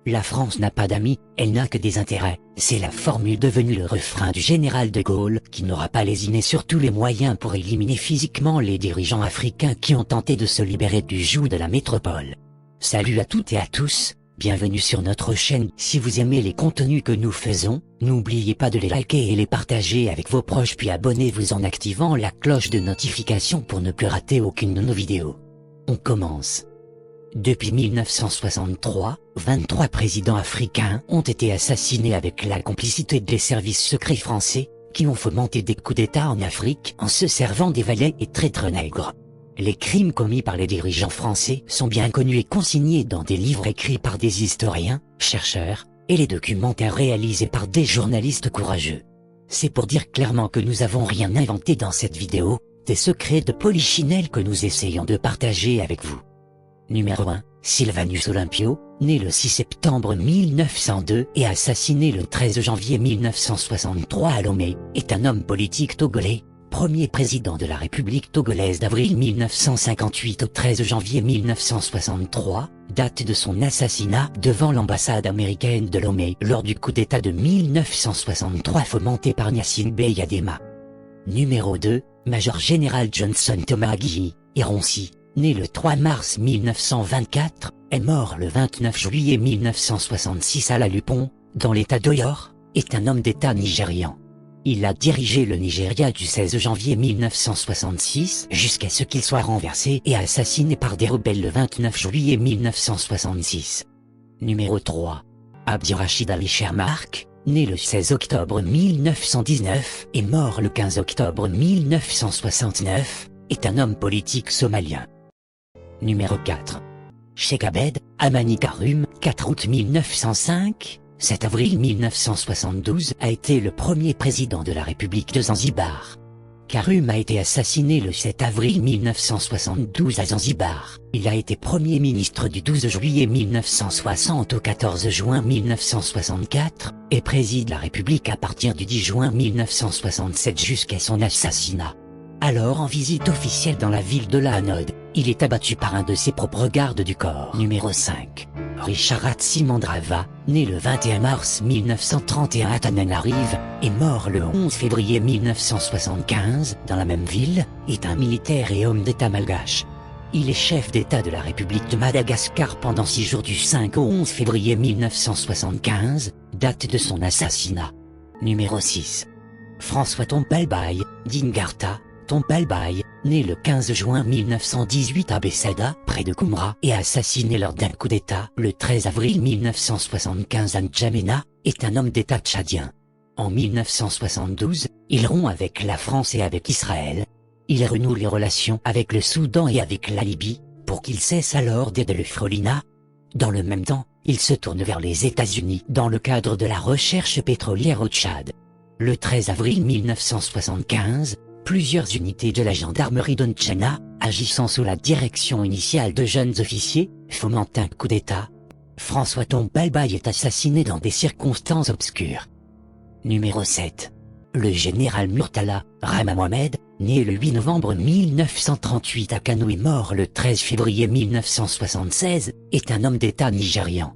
La France n'a pas d'amis, elle n'a que des intérêts. C'est la formule devenue le refrain du général de Gaulle, qui n'aura pas lésiné sur tous les moyens pour éliminer physiquement les dirigeants africains qui ont tenté de se libérer du joug de la métropole. Salut à toutes et à tous, bienvenue sur notre chaîne. Si vous aimez les contenus que nous faisons, n'oubliez pas de les liker et les partager avec vos proches, puis abonnez-vous en activant la cloche de notification pour ne plus rater aucune de nos vidéos. On commence. Depuis 1963, 23 présidents africains ont été assassinés avec la complicité des services secrets français, qui ont fomenté des coups d'État en Afrique en se servant des valets et traîtres nègres. Les crimes commis par les dirigeants français sont bien connus et consignés dans des livres écrits par des historiens, chercheurs, et les documentaires réalisés par des journalistes courageux. C'est pour dire clairement que nous n'avons rien inventé dans cette vidéo, des secrets de polichinelle que nous essayons de partager avec vous. Numéro 1. Sylvanus Olympio, né le 6 septembre 1902 et assassiné le 13 janvier 1963 à Lomé, est un homme politique togolais, premier président de la République togolaise d'avril 1958 au 13 janvier 1963, date de son assassinat devant l'ambassade américaine de Lomé lors du coup d'État de 1963 fomenté par Gnassingbé Eyadema. Numéro 2. Major général Johnson Thomas Aguiyi, Ironsi, né le 3 mars 1924, est mort le 29 juillet 1966 à La Lupon, dans l'état d'Oyor, est un homme d'État nigérian. Il a dirigé le Nigeria du 16 janvier 1966 jusqu'à ce qu'il soit renversé et assassiné par des rebelles le 29 juillet 1966. Numéro 3. Abdirachid Ali Shermarke, né le 16 octobre 1919 et mort le 15 octobre 1969, est un homme politique somalien. Numéro 4. Cheikh Abed Amani Karum, 4 août 1905, 7 avril 1972 a été le premier président de la République de Zanzibar. Karum a été assassiné le 7 avril 1972 à Zanzibar. Il a été Premier ministre du 12 juillet 1960 au 14 juin 1964, et préside la République à partir du 10 juin 1967 jusqu'à son assassinat. Alors en visite officielle dans la ville de La Hanode, il est abattu par un de ses propres gardes du corps. Numéro 5. Richard Hatsimandrava, né le 21 mars 1931 à Tananarive, et mort le 11 février 1975 dans la même ville, est un militaire et homme d'État malgache. Il est chef d'État de la République de Madagascar pendant 6 jours du 5 au 11 février 1975, date de son assassinat. Numéro 6. François Tombalbaye, Dingarta Tombalbaye, né le 15 juin 1918 à Bessada, près de Koumra, et assassiné lors d'un coup d'État le 13 avril 1975 à N'Djamena, est un homme d'État tchadien. En 1972, il rompt avec la France et avec Israël. Il renoue les relations avec le Soudan et avec la Libye, pour qu'il cesse alors d'aider le Frolina. Dans le même temps, il se tourne vers les États-Unis dans le cadre de la recherche pétrolière au Tchad. Le 13 avril 1975, plusieurs unités de la gendarmerie de N'Tchana, agissant sous la direction initiale de jeunes officiers, fomentent un coup d'État. François Tombalbaye est assassiné dans des circonstances obscures. Numéro 7. Le général Murtala Rama Mohamed, né le 8 novembre 1938 à Kano et mort le 13 février 1976, est un homme d'État nigérian.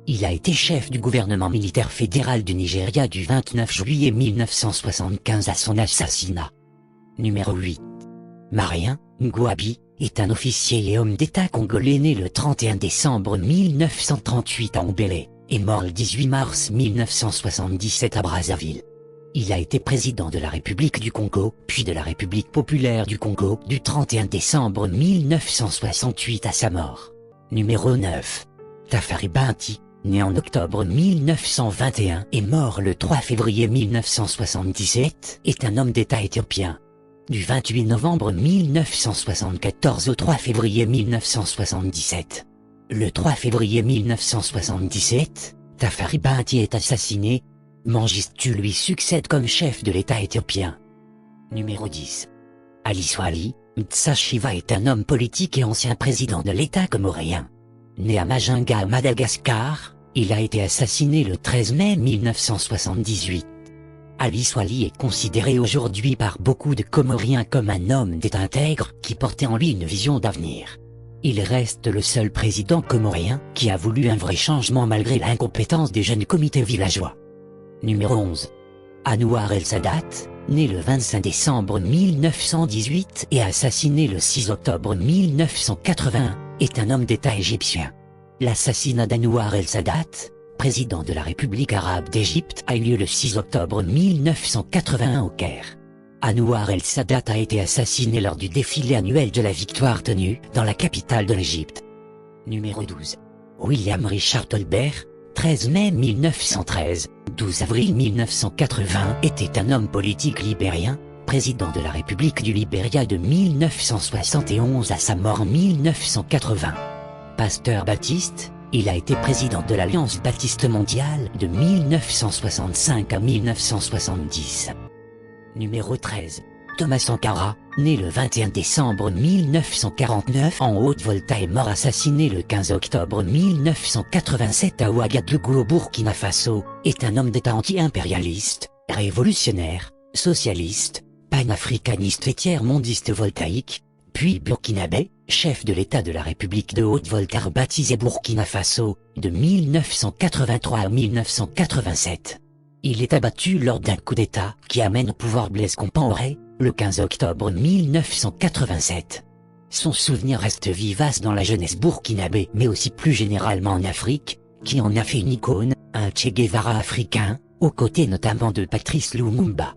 Il a été chef du gouvernement militaire fédéral du Nigeria du 29 juillet 1975 à son assassinat. Numéro 8. Marien Ngouabi est un officier et homme d'État congolais né le 31 décembre 1938 à Mbélé, et mort le 18 mars 1977 à Brazzaville. Il a été président de la République du Congo, puis de la République populaire du Congo du 31 décembre 1968 à sa mort. Numéro 9. Tafari Binti, né en octobre 1921 et mort le 3 février 1977, est un homme d'État éthiopien. Du 28 novembre 1974 au 3 février 1977. Le 3 février 1977, Tafari Binti est assassiné. Mengistu lui succède comme chef de l'État éthiopien. Numéro 10. Ali Swali Mtsachiva est un homme politique et ancien président de l'État comorien. Né à Majinga à Madagascar, il a été assassiné le 13 mai 1978. Ali Swali est considéré aujourd'hui par beaucoup de Comoriens comme un homme d'État intègre qui portait en lui une vision d'avenir. Il reste le seul président comorien qui a voulu un vrai changement malgré l'incompétence des jeunes comités villageois. Numéro 11. Anouar el-Sadat, né le 25 décembre 1918 et assassiné le 6 octobre 1981, est un homme d'État égyptien. L'assassinat d'Anouar el-Sadat, président de la République arabe d'Égypte, a eu lieu le 6 octobre 1981 au Caire. Anouar el-Sadat a été assassiné lors du défilé annuel de la victoire tenu dans la capitale de l'Égypte. Numéro 12. William Richard Tolbert, 13 mai 1913, 12 avril 1980, était un homme politique libérien, président de la République du Libéria de 1971 à sa mort en 1980. Pasteur baptiste, il a été président de l'Alliance baptiste mondiale de 1965 à 1970. Numéro 13. Thomas Sankara, né le 21 décembre 1949 en Haute-Volta et mort assassiné le 15 octobre 1987 à Ouagadougou au Burkina Faso, est un homme d'État anti-impérialiste, révolutionnaire, socialiste, panafricaniste et tiers-mondiste voltaïque, puis burkinabé, chef de l'État de la République de Haute-Volta baptisé Burkina Faso, de 1983 à 1987. Il est abattu lors d'un coup d'État qui amène au pouvoir Blaise Compaoré, le 15 octobre 1987. Son souvenir reste vivace dans la jeunesse burkinabé mais aussi plus généralement en Afrique, qui en a fait une icône, un Che Guevara africain, aux côtés notamment de Patrice Lumumba.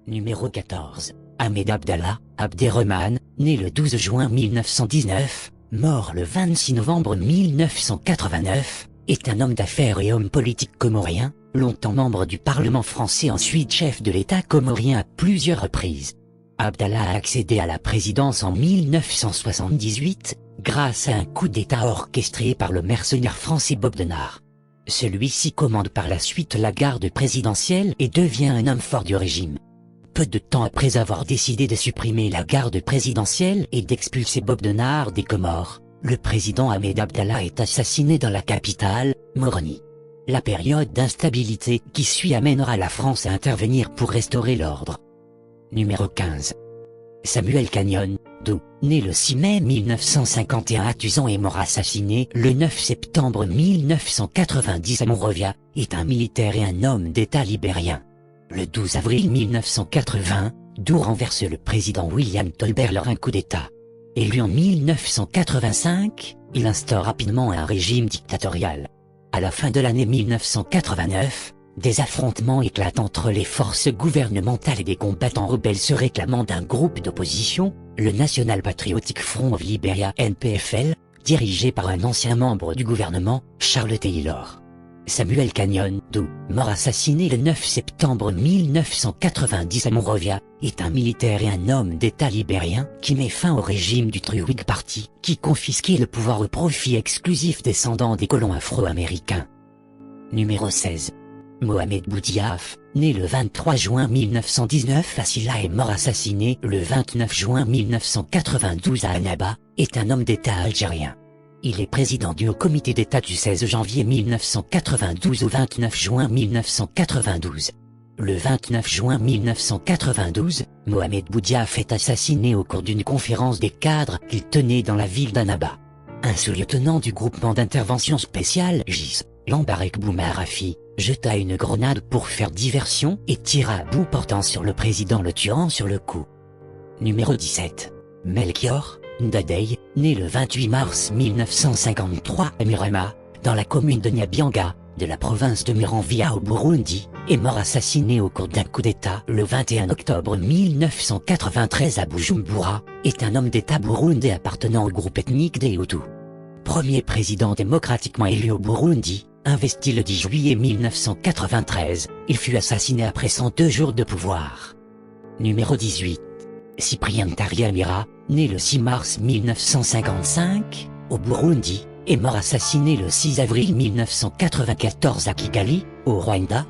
Numéro 14. Ahmed Abdallah Abderrahmane, né le 12 juin 1919, mort le 26 novembre 1989, est un homme d'affaires et homme politique comorien, longtemps membre du Parlement français ensuite chef de l'État comorien à plusieurs reprises. Abdallah a accédé à la présidence en 1978, grâce à un coup d'État orchestré par le mercenaire français Bob Denard. Celui-ci commande par la suite la garde présidentielle et devient un homme fort du régime. Peu de temps après avoir décidé de supprimer la garde présidentielle et d'expulser Bob Denard des Comores, le président Ahmed Abdallah est assassiné dans la capitale, Moroni. La période d'instabilité qui suit amènera la France à intervenir pour restaurer l'ordre. Numéro 15. Samuel Canyon, né le 6 mai 1951 à Tuzan et mort assassiné le 9 septembre 1990 à Monrovia, est un militaire et un homme d'État libérien. Le 12 avril 1980, Doux renverse le président William Tolbert lors d'un coup d'État. Élu en 1985, il instaure rapidement un régime dictatorial. À la fin de l'année 1989, des affrontements éclatent entre les forces gouvernementales et des combattants rebelles se réclamant d'un groupe d'opposition, le National Patriotic Front of Liberia (NPFL), dirigé par un ancien membre du gouvernement, Charles Taylor. Samuel Canyon, mort assassiné le 9 septembre 1990 à Monrovia, est un militaire et un homme d'État libérien qui met fin au régime du True Whig Party, qui confisquait le pouvoir au profit exclusif descendants des colons afro-américains. Numéro 16. Mohamed Boudiaf, né le 23 juin 1919 à Silla et mort assassiné le 29 juin 1992 à Annaba, est un homme d'État algérien. Il est président du Haut Comité d'État du 16 janvier 1992 au 29 juin 1992. Le 29 juin 1992, Mohamed Boudiaf est assassiné au cours d'une conférence des cadres qu'il tenait dans la ville d'Annaba. Un sous-lieutenant du groupement d'intervention spéciale GIS, Lambarek Boumarafi, jeta une grenade pour faire diversion et tira à bout portant sur le président le tuant sur le coup. Numéro 17. Melchior Ndadaye, né le 28 mars 1953 à Murema, dans la commune de Nyabyanga, de la province de Muramvya au Burundi, est mort assassiné au cours d'un coup d'État le 21 octobre 1993 à Bujumbura, est un homme d'État burundais appartenant au groupe ethnique des Hutus. Premier président démocratiquement élu au Burundi, investi le 10 juillet 1993, il fut assassiné après 102 jours de pouvoir. Numéro 18. Cyprien Ntaryamira, né le 6 mars 1955, au Burundi, est mort assassiné le 6 avril 1994 à Kigali, au Rwanda,